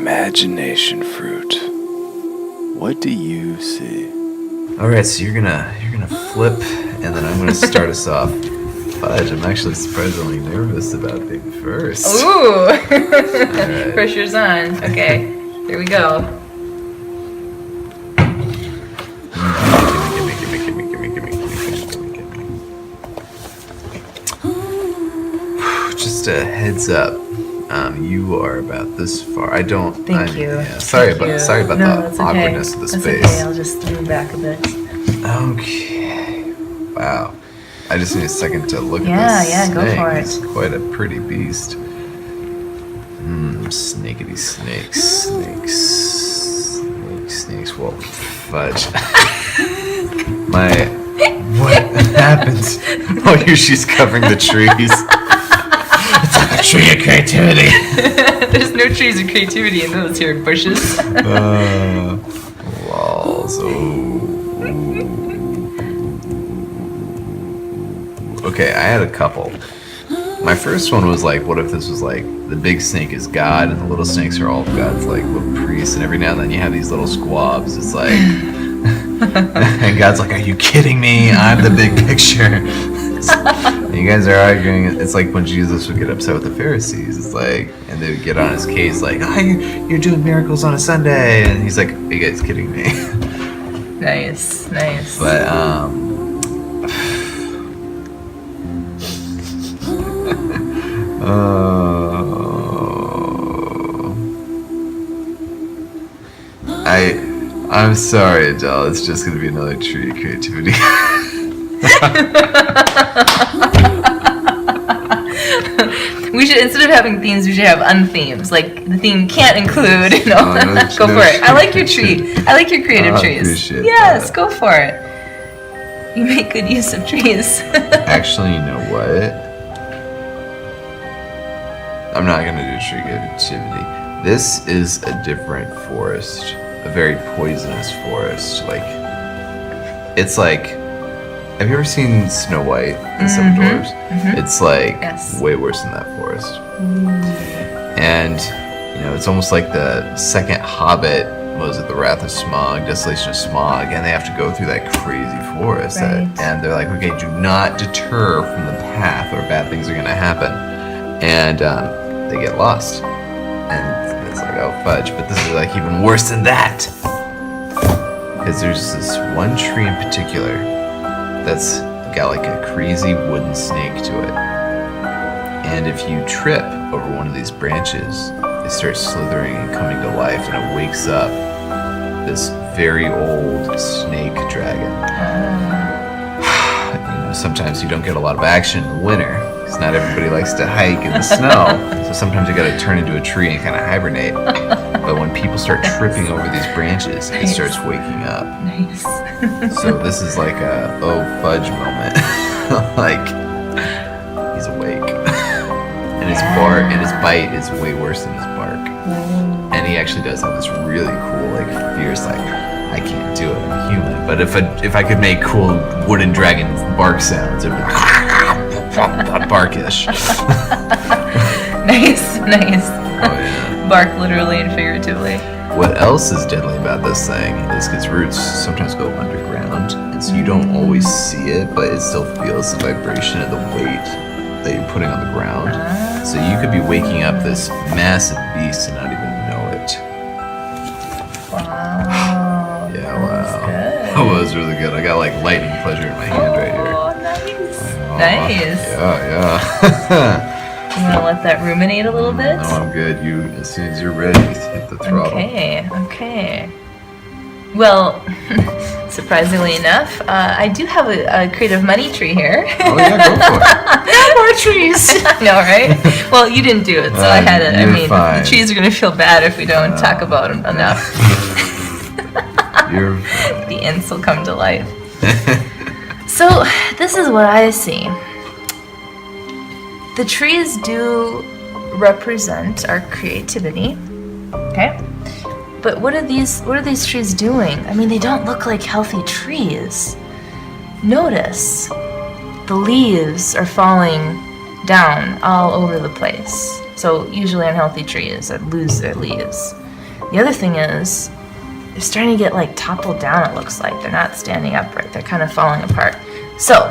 imagination fruit. What do you see? All right, so you're gonna flip, and then I'm gonna start us off. Fudge, I'm actually surprisingly nervous about being first. Ooh! Right. Pressure's on. Okay, here we go. Gimme. Just a heads up. You are about this far. I don't. Thank you. Yeah, sorry about No, the awkwardness of the that's space. okay. I'll just move back a bit. Okay. Wow. I just need a second to look at this. Yeah, go for it. It's quite a pretty beast. Snakeity snakes. Well, fudge. What happens? Oh, here she's covering the trees. It's like a tree of creativity. There's no trees of creativity in those here bushes. Walls. Okay, I had a couple. My first one was like, what if this was like the big snake is God and the little snakes are all God's like little priests, and every now and then you have these little squabs. It's like, and God's like, are you kidding me? I'm the big picture. And you guys are arguing. It's like when Jesus would get upset with the Pharisees. It's like, and they would get on his case like, oh, you're doing miracles on a Sunday, and he's like, are you guys kidding me? Nice. But I'm sorry, Adele. It's just gonna be another tree of creativity. We should, instead of having themes, we should have unthemes. Like, the theme can't include, you know. Go for it. I like your tree. I like your creative trees. Appreciate Yes, that. go for it. You make good use of trees. Actually, you know what? I'm not gonna do tree creativity. This is a different forest, a very poisonous forest. Like, it's like, have you ever seen Snow White and Seven Dwarfs? It's like way worse than that forest. And you know, it's almost like the second Hobbit. Was it the Wrath of Smaug, Desolation of Smaug, and they have to go through that crazy forest, Right. and they're like, okay, do not deter from the path, or bad things are gonna happen, and they get lost, and it's like, oh fudge, but this is like even worse than that, because there's this one tree in particular that's got like a crazy wooden snake to it, and if you trip over one of these branches, it starts slithering and coming to life, and it wakes up this very old snake dragon. You know, sometimes you don't get a lot of action in the winter, because not everybody likes to hike in the snow, so sometimes you gotta turn into a tree and kind of hibernate. But when people start tripping over these branches, it starts waking up. Nice. So this is like a oh fudge moment. Like, he's awake. And his bark and his bite is way worse than his bark. And he actually does have this really cool, like, fierce, like, I can't do it, I'm human. But if I could make cool wooden dragon bark sounds, it'd be like barkish. Nice. Oh yeah. Bark literally and figuratively. What else is deadly about this thing is its roots sometimes go underground, and so you don't always see it, but it still feels the vibration and the weight that you're putting on the ground. So you could be waking up this massive beast and not even know it. Wow. Yeah, wow. Good. That was really good. I got like lightning pleasure in my hand right here. Oh, nice. Oh, Nice. Yeah. You want to let that ruminate a little bit? No, I'm good. You, as soon as you're ready, hit the throttle. Okay. Well, surprisingly enough, I do have a creative money tree here. Oh yeah, go for it. More trees. I know, right? Well, you didn't do it, so I had it. I you're mean, fine. the trees are going to feel bad if we don't talk about them enough. You're The ants will come to life. So, this is what I see. The trees do represent our creativity, okay? But what are these trees doing? I mean, they don't look like healthy trees. Notice, the leaves are falling down all over the place. So usually unhealthy trees that lose their leaves. The other thing is, they're starting to get like toppled down, it looks like. They're not standing upright, they're kind of falling apart. So,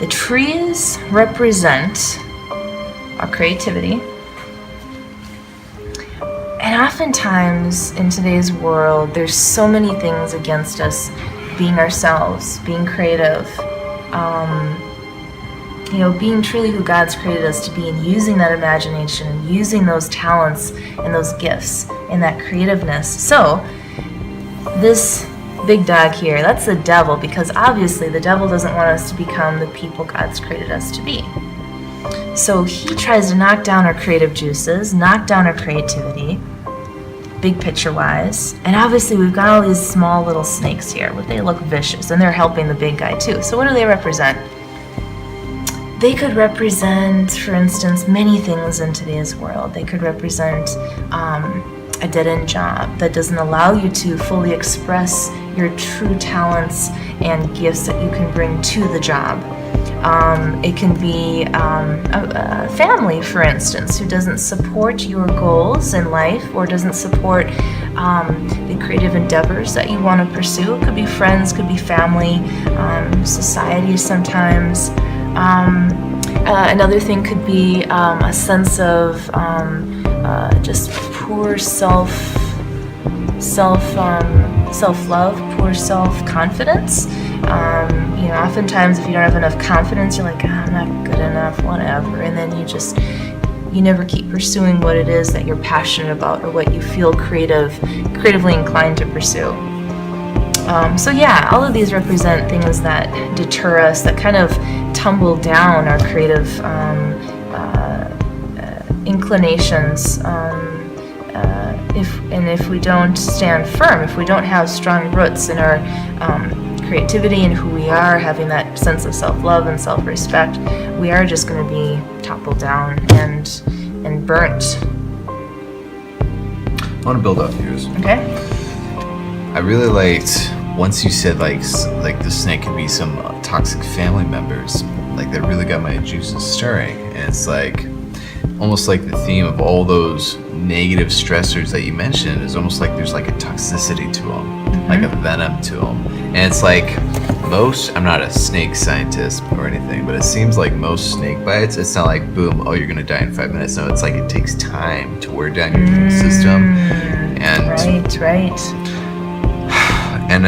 the trees represent our creativity. And oftentimes in today's world, there's so many things against us being ourselves, being creative, being truly who God's created us to be, and using that imagination and using those talents and those gifts and that creativeness. So, this big dog here, that's the devil, because obviously the devil doesn't want us to become the people God's created us to be. So he tries to knock down our creative juices, knock down our creativity, big picture wise. And obviously we've got all these small little snakes here, but they look vicious, and they're helping the big guy too. So what do they represent? They could represent, for instance, many things in today's world. They could represent a dead-end job that doesn't allow you to fully express your true talents and gifts that you can bring to the job. It can be a family, for instance, who doesn't support your goals in life or doesn't support the creative endeavors that you want to pursue. It could be friends, could be family, society sometimes. Another thing could be a sense of just poor self-love, poor self-confidence. Oftentimes if you don't have enough confidence, you're like, I'm not good enough, whatever, and then you never keep pursuing what it is that you're passionate about or what you feel creatively inclined to pursue. So yeah, all of these represent things that deter us, that kind of tumble down our creative inclinations. If we don't stand firm, if we don't have strong roots in our creativity and who we are, having that sense of self-love and self-respect, we are just going to be toppled down and burnt. I want to build off yours. Okay. I really liked once you said like the snake could be some toxic family members. Like that really got my juices stirring, and it's like almost like the theme of all those negative stressors that you mentioned is almost like there's like a toxicity to them, like a venom to them. And it's like I'm not a snake scientist or anything, but it seems like most snake bites, it's not like boom, oh, you're gonna die in 5 minutes. No, it's like it takes time to wear down your immune system. And right. And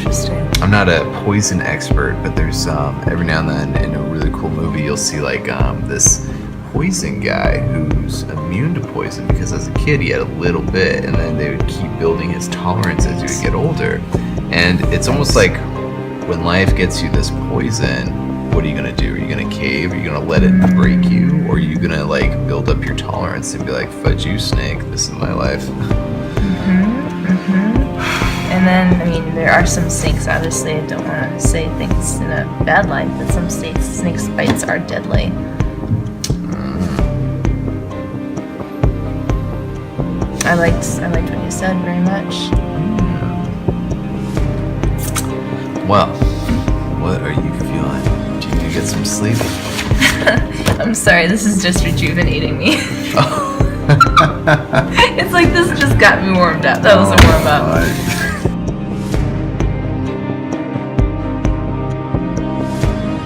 Interesting. I'm not a poison expert, but there's every now and then in a really cool movie you'll see like this poison guy who's immune to poison because as a kid he had a little bit, and then they would keep building his tolerance as he would get older. And it's almost like when life gets you this poison, what are you gonna do? Are you gonna cave? Are you gonna let it break you? Or are you gonna like build up your tolerance and be like, fudge you, snake, this is my life? And then, there are some snakes, obviously, I don't want to say things in a bad light, but some snakes bites are deadly. I liked what you said very much. Well, what are you feeling? Do you need to get some sleep? I'm sorry, this is just rejuvenating me. It's like this just got me warmed up. That was a warm up.